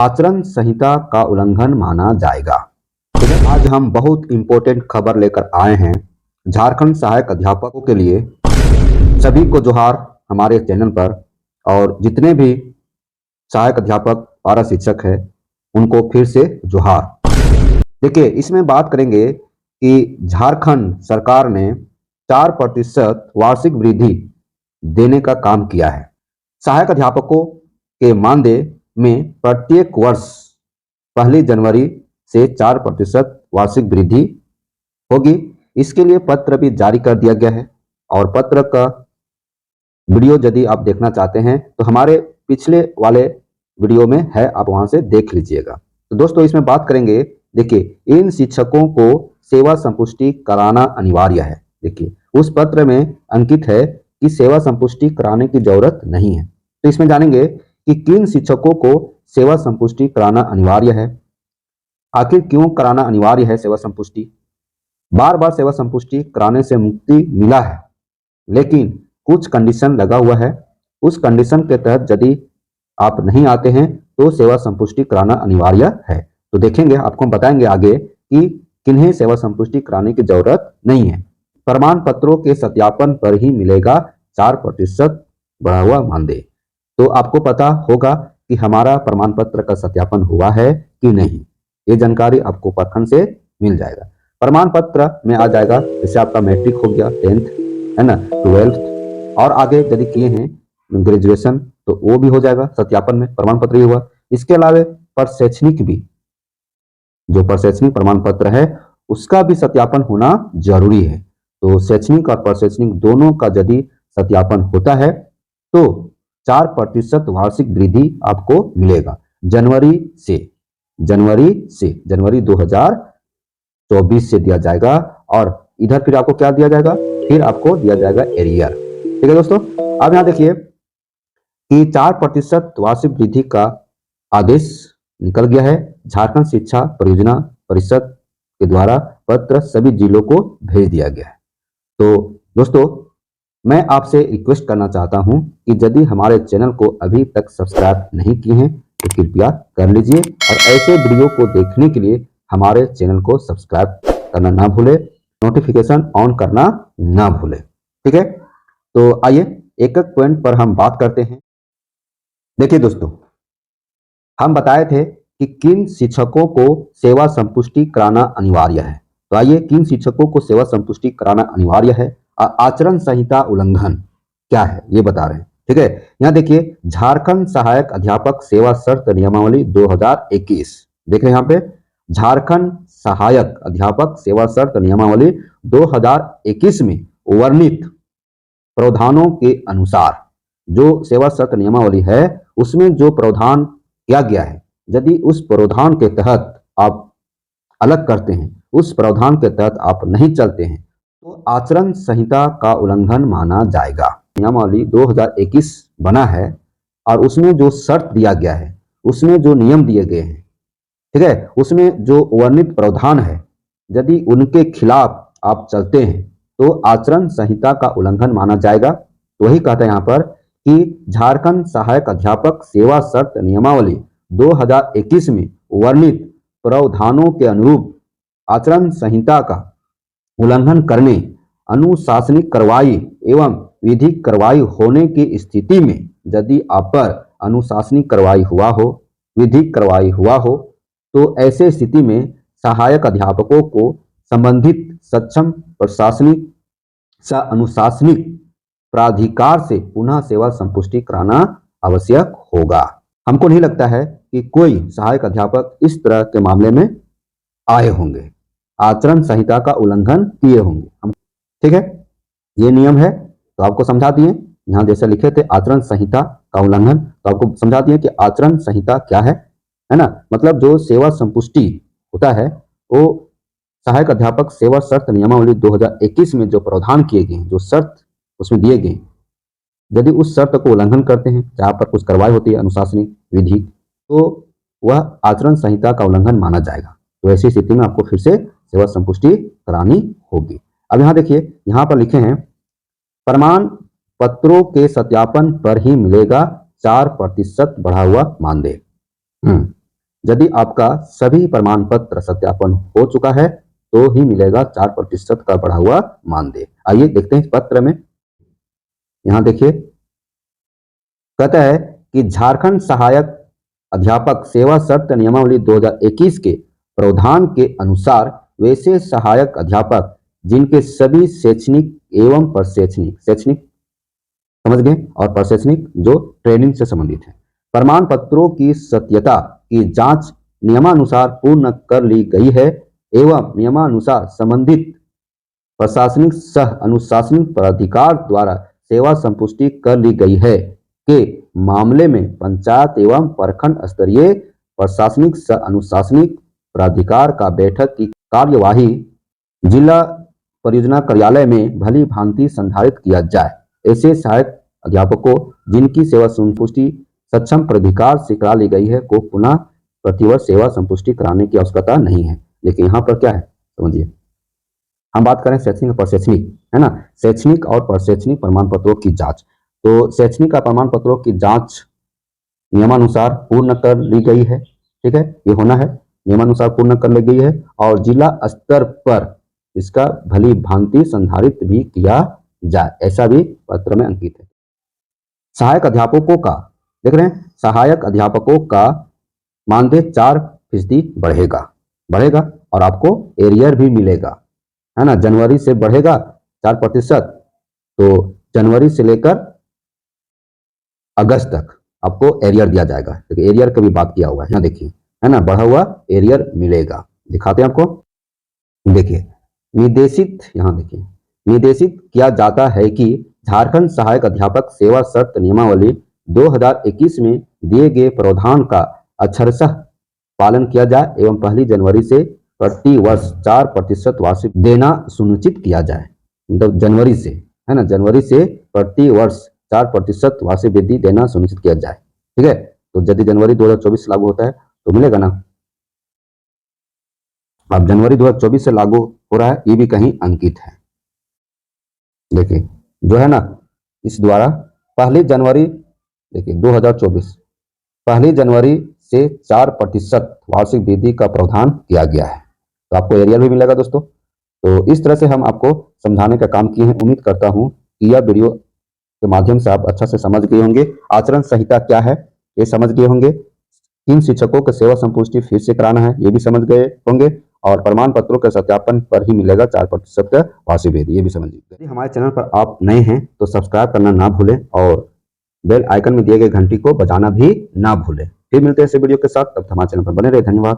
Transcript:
आचरण संहिता का उल्लंघन माना जाएगा। तो आज हम बहुत इंपॉर्टेंट खबर लेकर आए हैं झारखंड सहायक अध्यापकों के लिए। सभी को जोहार हमारे चैनल पर, और जितने भी सहायक अध्यापक पारा शिक्षक है उनको फिर से जोहार। देखिए, इसमें बात करेंगे कि झारखंड सरकार ने 4% वार्षिक वृद्धि देने का काम किया है। सहायक अध्यापकों के मानदेय में प्रत्येक वर्ष 1 जनवरी से 4% वार्षिक वृद्धि होगी। इसके लिए पत्र भी जारी कर दिया गया है, और पत्र का वीडियो यदि आप देखना चाहते हैं तो हमारे पिछले वाले वीडियो में है, आप वहां से देख लीजिएगा। तो दोस्तों, इसमें बात करेंगे, देखिए, इन शिक्षकों को सेवा संपुष्टि कराना अनिवार्य है। देखिए, उस पत्र में अंकित है कि सेवा संपुष्टि कराने की जरूरत नहीं है। तो इसमें जानेंगे कि किन शिक्षकों को सेवा संपुष्टि कराना अनिवार्य है, आखिर क्यों कराना अनिवार्य है सेवा संपुष्टि। बार बार सेवा संपुष्टि कराने से मुक्ति मिला है, लेकिन कुछ कंडीशन लगा हुआ है। उस कंडीशन के तहत यदि आप नहीं आते हैं तो सेवा संपुष्टि कराना अनिवार्य है। तो देखेंगे, आपको हम बताएंगे आगे कि किन्हें सेवा संपुष्टि कराने की जरूरत नहीं है। प्रमाण पत्रों के सत्यापन पर ही मिलेगा 4% बढ़ा हुआ मानदेय। तो आपको पता होगा कि हमारा प्रमाण पत्र का सत्यापन हुआ है कि नहीं, ये जानकारी आपको प्रखंड से मिल जाएगा। प्रमाण पत्र में आ जाएगा, जैसे आपका मैट्रिक हो गया, 10th है ना, 12th, और आगे यदि किए हैं ग्रेजुएशन तो वो भी हो जाएगा सत्यापन में, प्रमाण पत्र ही हुआ। इसके अलावा प्रशैक्षणिक भी, जो प्रशैक्षणिक प्रमाण पत्र है उसका भी सत्यापन होना जरूरी है। तो शैक्षणिक और प्रशैक्षणिक दोनों का यदि सत्यापन होता है तो 4% वार्षिक वृद्धि आपको मिलेगा जनवरी 2024 से दिया जाएगा। और इधर फिर आपको क्या दिया जाएगा, फिर आपको दिया जाएगा एरियर। ठीक है दोस्तों, अब यहां देखिए कि 4% वार्षिक वृद्धि का आदेश निकल गया है। झारखंड शिक्षा परियोजना परिषद के द्वारा पत्र सभी जिलों को भेज दिया गया है। तो दोस्तों, मैं आपसे रिक्वेस्ट करना चाहता हूं कि यदि हमारे चैनल को अभी तक सब्सक्राइब नहीं किए हैं तो कृपया कर लीजिए, और ऐसे वीडियो को देखने के लिए हमारे चैनल को सब्सक्राइब करना ना भूले, नोटिफिकेशन ऑन करना ना भूले। ठीक है, तो आइए एक एक पॉइंट पर हम बात करते हैं। देखिए दोस्तों, हम बताए थे कि किन शिक्षकों को सेवा संपुष्टि कराना अनिवार्य है। तो आइए, किन शिक्षकों को सेवा संपुष्टि कराना अनिवार्य है, आचरण संहिता उल्लंघन क्या है ये बता रहे हैं। ठीक है, यहाँ देखिए, झारखंड सहायक अध्यापक सेवा शर्त नियमावली 2021, देख रहे हैं यहाँ पे, झारखंड सहायक अध्यापक सेवा शर्त नियमावली 2021 में वर्णित प्रावधानों के अनुसार जो सेवा शर्त नियमावली है उसमें जो प्रावधान किया गया है, यदि उस प्रावधान के तहत आप अलग करते हैं, उस प्रावधान के तहत आप नहीं चलते हैं, तो आचरण संहिता का उल्लंघन माना जाएगा। नियमावली 2021 बना है और उसमें जो शर्त दिया गया है, उसमें जो नियम दिए गए हैं, ठीक है, उसमें जो वर्णित प्रावधान है, यदि उनके खिलाफ आप चलते हैं तो आचरण संहिता का उल्लंघन माना जाएगा। तो वही कहता है यहाँ पर कि झारखंड सहायक अध्यापक सेवा शर्त नियमावली 2021 में वर्णित प्रावधानों के अनुरूप आचरण संहिता का उल्लंघन करने, अनुशासनिक कार्रवाई एवं विधिक कार्रवाई होने की स्थिति में, यदि आप पर अनुशासनिक कार्रवाई हुआ हो, विधिक कार्रवाई हुआ हो, तो ऐसे स्थिति में सहायक अध्यापकों को संबंधित सक्षम प्रशासनिक व अनुशासनिक प्राधिकार से पुनः सेवा संपुष्टि कराना आवश्यक होगा। हमको नहीं लगता है कि कोई सहायक अध्यापक इस तरह के मामले में आए होंगे, आचरण संहिता का उल्लंघन किए होंगे। ठीक है, ये नियम है तो आपको समझा दिए, यहाँ जैसे लिखे थे आचरण संहिता का उल्लंघन, तो आपको समझा दिए कि आचरण संहिता क्या है ना। मतलब जो सेवा संपुष्टि होता है वो सहायक अध्यापक सेवा शर्त नियमावली 2021 में जो प्रावधान किए गए, जो शर्त उसमें दिए गए, यदि उस शर्त को उल्लंघन करते हैं, जहां पर कुछ कार्रवाई होती है अनुशासनिक विधि, तो वह आचरण संहिता का उल्लंघन माना जाएगा। तो ऐसी स्थिति में आपको फिर से सेवा संपुष्टि करानी होगी। अब यहाँ देखिए, यहाँ पर लिखे हैं प्रमाण पत्रों के सत्यापन पर ही मिलेगा 4% बढ़ा हुआ मानदेय। यदि आपका सभी प्रमाण पत्र सत्यापन हो चुका है तो ही मिलेगा 4% का बढ़ा हुआ मानदेय। आइए देखते हैं इस पत्र में। यहां देखिए, कहता है कि झारखंड सहायक अध्यापक सेवा शर्त नियमावली 2021 के प्रावधान के अनुसार वैसे सहायक अध्यापक जिनके सभी शैक्षणिक एवं प्रशैक्षणिक, शैक्षणिक समझ गए, और प्रशैक्षणिक जो ट्रेनिंग से संबंधित है, प्रमाण पत्रों की सत्यता की जांच नियमानुसार पूर्ण कर ली गई है एवं नियमानुसार संबंधित प्रशासनिक सह अनुशासनिक प्राधिकार द्वारा सेवा संपुष्टि कर ली गई है के मामले में पंचायत एवं प्रखंड स्तरीय प्रशासनिक सह अनुशासनिक प्राधिकार का बैठक की कार्यवाही जिला परियोजना कार्यालय में भली भांति संधारित किया जाए। ऐसे सहायक अध्यापकों जिनकी सेवा संपुष्टि सक्षम प्राधिकार से करा ली गई है को पुनः प्रतिवर्ष सेवा संपुष्टि कराने की आवश्यकता नहीं है। लेकिन यहाँ पर क्या है समझिए, हम बात करें शैक्षणिक और प्रशैक्षणिक, है ना, शैक्षणिक और प्रशैक्षणिक प्रमाण पत्रों की जांच। तो शैक्षणिक का प्रमाण पत्रों की जांच नियमानुसार पूर्ण कर ली गई है, ठीक है, ये होना है, नियमानुसार पूर्ण कर ली गई है और जिला स्तर पर इसका भली भांति संधारित भी किया जाए, ऐसा भी पत्र में अंकित है। सहायक अध्यापकों का देख रहे हैं, सहायक अध्यापकों का मानदेय 4% बढ़ेगा और आपको एरियर भी मिलेगा, है ना, जनवरी से बढ़ेगा 4%। तो जनवरी से लेकर अगस्त तक आपको एरियर दिया जाएगा। देखिए एरियर की भी बात किया हुआ है, यहाँ देखिए, है ना, बढ़ा हुआ एरियर मिलेगा। दिखाते हैं आपको, देखिए निर्देशित, यहाँ देखिए निर्देशित किया जाता है कि झारखंड सहायक अध्यापक सेवा शर्त नियमावली 2021 में दिए गए प्रावधान का अक्षरशः पालन किया जाए एवं 1 जनवरी से प्रति वर्ष 4% वार्षिक देना सुनिश्चित किया जाए। मतलब जनवरी से, है ना, जनवरी से प्रति वर्ष 4% वार्षिक वृद्धि देना सुनिश्चित किया जाए, ठीक है। तो यदि जनवरी 2024 लागू होता है तो मिलेगा ना। अब जनवरी 2024 से लागू हो रहा है, ये भी कहीं अंकित है, देखिए जो है ना, इस द्वारा 1 जनवरी देखिए 2024 1 जनवरी से 4% वार्षिक वृद्धि का प्रावधान किया गया है। तो आपको एरियर भी मिलेगा दोस्तों। तो इस तरह से हम आपको समझाने का काम किए हैं। उम्मीद करता हूं कि यह वीडियो के माध्यम से आप अच्छा से समझ गए होंगे। आचरण संहिता क्या है ये समझ गए होंगे, किन शिक्षकों को सेवा संपुष्टि फिर से कराना है ये भी समझ गए होंगे, और प्रमाण पत्रों के सत्यापन पर ही मिलेगा 4% वार्षिक वृद्धि, ये भी समझ लीजिए। यदि हमारे चैनल पर आप नए हैं तो सब्सक्राइब करना ना भूलें और बेल आइकन में दिए गए घंटी को बजाना भी ना भूलें। फिर मिलते हैं इस वीडियो के साथ, तब तक हमारे चैनल पर बने रहे। धन्यवाद।